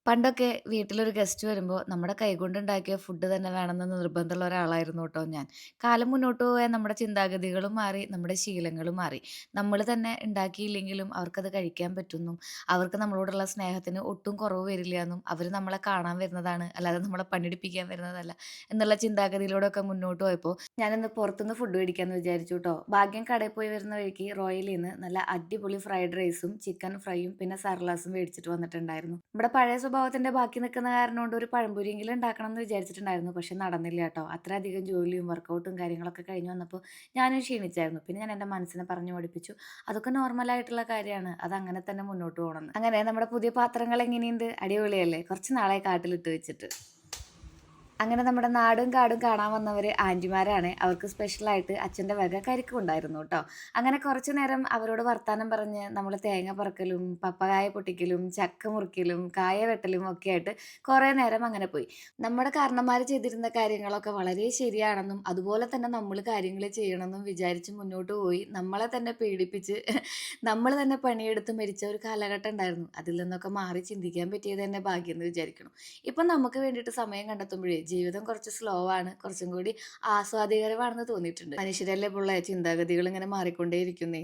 പണ്ടൊക്കെ വീട്ടിലൊരു ഗസ്റ്റ് വരുമ്പോൾ നമ്മുടെ കൈകൊണ്ടുണ്ടാക്കിയ ഫുഡ് തന്നെ വേണമെന്ന് നിർബന്ധമുള്ള ഒരാളായിരുന്നു കേട്ടോ ഞാൻ. കാലം മുന്നോട്ട് പോയാൽ നമ്മുടെ ചിന്താഗതികളും മാറി, നമ്മുടെ ശീലങ്ങളും മാറി. നമ്മൾ തന്നെ ഉണ്ടാക്കിയില്ലെങ്കിലും അവർക്കത് കഴിക്കാൻ പറ്റുന്നും, അവർക്ക് നമ്മളോടുള്ള സ്നേഹത്തിന് ഒട്ടും കുറവ് വരില്ല എന്നും, അവർ നമ്മളെ കാണാൻ വരുന്നതാണ്, അല്ലാതെ നമ്മളെ പണിയെടുപ്പിക്കാൻ വരുന്നതല്ല എന്നുള്ള ചിന്താഗതിയിലൂടെയൊക്കെ മുന്നോട്ട് പോയപ്പോൾ ഞാനിന്ന് പുറത്തുനിന്ന് ഫുഡ് മേടിക്കാമെന്ന് വിചാരിച്ചു കേട്ടോ. ഭാഗ്യം കടയിൽ പോയി വരുന്ന വഴിക്ക് റോയലിൽ നിന്ന് നല്ല അടിപൊളി ഫ്രൈഡ് റൈസും ചിക്കൻ ഫ്രൈയും പിന്നെ സർലാസും മേടിച്ചിട്ട് വന്നിട്ടുണ്ടായിരുന്നു. നമ്മുടെ പഴയ സ്വഭാവത്തിന്റെ ബാക്കി നിൽക്കുന്ന കാരണം കൊണ്ട് ഒരു പഴംപൊരിയെങ്കിലും ഉണ്ടാക്കണം എന്ന് വിചാരിച്ചിട്ടുണ്ടായിരുന്നു. പക്ഷെ നടന്നില്ല കേട്ടോ. അത്രയധികം ജോലിയും വർക്കൗട്ടും കാര്യങ്ങളൊക്കെ കഴിഞ്ഞ് വന്നപ്പോൾ ഞാനും ക്ഷീണിച്ചായിരുന്നു. പിന്നെ ഞാൻ എൻ്റെ മനസ്സിനെ പറഞ്ഞു പഠിപ്പിച്ചു, അതൊക്കെ നോർമലായിട്ടുള്ള കാര്യമാണ്, അതങ്ങനെ തന്നെ മുന്നോട്ട് പോകണമെന്ന്. അങ്ങനെ നമ്മുടെ പുതിയ പാത്രങ്ങൾ എങ്ങനെയുണ്ട്? അടിപൊളിയല്ലേ? കുറച്ച് നാളായി കാട്ടിലിട്ട് വെച്ചിട്ട്. അങ്ങനെ നമ്മുടെ നാടും കാടും കാണാൻ വന്നവര് ആന്റിമാരാണ്. അവർക്ക് സ്പെഷ്യലായിട്ട് അച്ഛൻ്റെ വക കരിക്കും ഉണ്ടായിരുന്നു ട്ടോ. അങ്ങനെ കുറച്ചു നേരം അവരോട് വർത്താനം പറഞ്ഞ് നമ്മള് തേങ്ങ പെറുക്കലും, പപ്പകായ പൊട്ടിക്കലും, ചക്ക മുറിക്കലും, കായ വെട്ടലും ഒക്കെ ആയിട്ട് കുറേ നേരം അങ്ങനെ പോയി. നമ്മുടെ കാരണന്മാര് ചെയ്തിരുന്ന കാര്യങ്ങളൊക്കെ വളരെ ശരിയാണെന്നും, അതുപോലെ തന്നെ നമ്മള് കാര്യങ്ങള് ചെയ്യണമെന്നും വിചാരിച്ച് മുന്നോട്ട് പോയി നമ്മളെ തന്നെ പീഡിപ്പിച്ച് നമ്മള് തന്നെ പണിയെടുത്ത് മരിച്ച ഒരു കാലഘട്ടം ഉണ്ടായിരുന്നു. അതിൽ നിന്നൊക്കെ മാറി ചിന്തിക്കാൻ പറ്റിയത് തന്നെ ഭാഗ്യം എന്ന് വിചാരിക്കണം. ഇപ്പം നമുക്ക് വേണ്ടിയിട്ട് സമയം കണ്ടെത്തുമ്പോഴേ ജീവിതം കുറച്ച് സ്ലോ ആണ്. കുറച്ചും കൂടി ആസ്വാദികരമാണെന്ന് തോന്നിയിട്ടുണ്ട്. മനുഷ്യരല്ലേ പിള്ളേ, ചിന്താഗതികൾ ഇങ്ങനെ മാറിക്കൊണ്ടേയിരിക്കുന്നേ.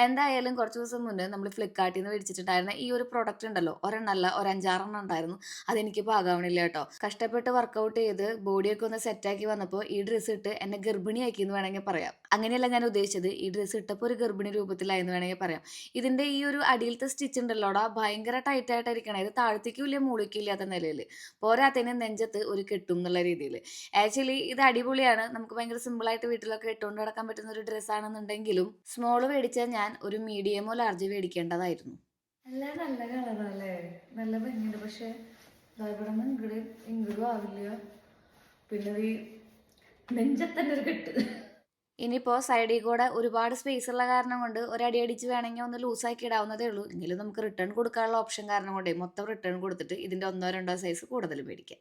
എന്തായാലും കുറച്ച് ദിവസം മുന്നേ നമ്മൾ ഫ്ലിപ്കാർട്ടിൽ നിന്ന് മേടിച്ചിട്ടുണ്ടായിരുന്ന ഈ ഒരു പ്രൊഡക്റ്റ് ഉണ്ടല്ലോ, ഒരെണ്ണമല്ല ഒരു 5-6 ഉണ്ടായിരുന്നു. അതെനിക്ക് പാകാവണില്ല കേട്ടോ. കഷ്ടപ്പെട്ട് വർക്കൗട്ട് ചെയ്ത് ബോഡിയൊക്കെ ഒന്ന് സെറ്റാക്കി വന്നപ്പോൾ ഈ ഡ്രസ്സ് ഇട്ട് എന്നെ ഗർഭിണിയാക്കി എന്ന് വേണമെങ്കിൽ പറയാം. അങ്ങനെയല്ല ഞാൻ ഉദ്ദേശിച്ചത്. ഈ ഡ്രസ്സ് ഇട്ടപ്പോൾ ഒരു ഗർഭിണി രൂപത്തിലായി എന്ന് വേണമെങ്കിൽ പറയാം. ഇതിന്റെ ഈ ഒരു അടിയിലത്തെ സ്റ്റിച്ച് ഉണ്ടല്ലോടാ, ഭയങ്കര ടൈറ്റ് ആയിട്ടായിരിക്കണം. ഇത് താഴത്തേക്കും ഇല്ല മുകളിലേക്കും ഇല്ലാത്ത നിലയിൽ. പോരാത്തതിന് നെഞ്ചത്ത് ഒരു കെട്ടും എന്നുള്ള രീതിയിൽ. ആക്ച്വലി ഇത് അടിപൊളിയാണ്. നമുക്ക് ഭയങ്കര സിമ്പിളായിട്ട് വീട്ടിലൊക്കെ ഇട്ടുകൊണ്ട് നടക്കാൻ പറ്റുന്ന ഒരു ഡ്രസ്സാണെന്നുണ്ടെങ്കിലും സ്മോള് മേടിച്ചാൽ ഞാൻ ഒരു മീഡിയമോ ലാർജ് മേടിക്കേണ്ടതായിരുന്നു. എല്ലാം നല്ല കളറല്ലേ, നല്ല ഭംഗിയുണ്ട്. പക്ഷെ ഇവിടെ നിന്ന് ഇങ്ങോട്ട് ഇങ്ങോട്ടും ആവില്ല. പിന്നെ ഈ നെഞ്ചത്തന്നെ ഒരു കെട്ട്. ഇനിയിപ്പോൾ സൈഡിൽ കൂടെ ഒരുപാട് സ്പേസ് ഉള്ള കാരണം കൊണ്ട് ഒരടി അടിച്ച് വേണമെങ്കിൽ ഒന്ന് ലൂസാക്കി ഇടാവുന്നതേ ഉള്ളൂ. എങ്കിലും നമുക്ക് റിട്ടേൺ കൊടുക്കാനുള്ള ഓപ്ഷൻ കാരണം കൊണ്ടേ മൊത്തം റിട്ടേൺ കൊടുത്തിട്ട് ഇതിൻ്റെ 1-2 സൈസ് കൂടുതൽ മേടിക്കാം.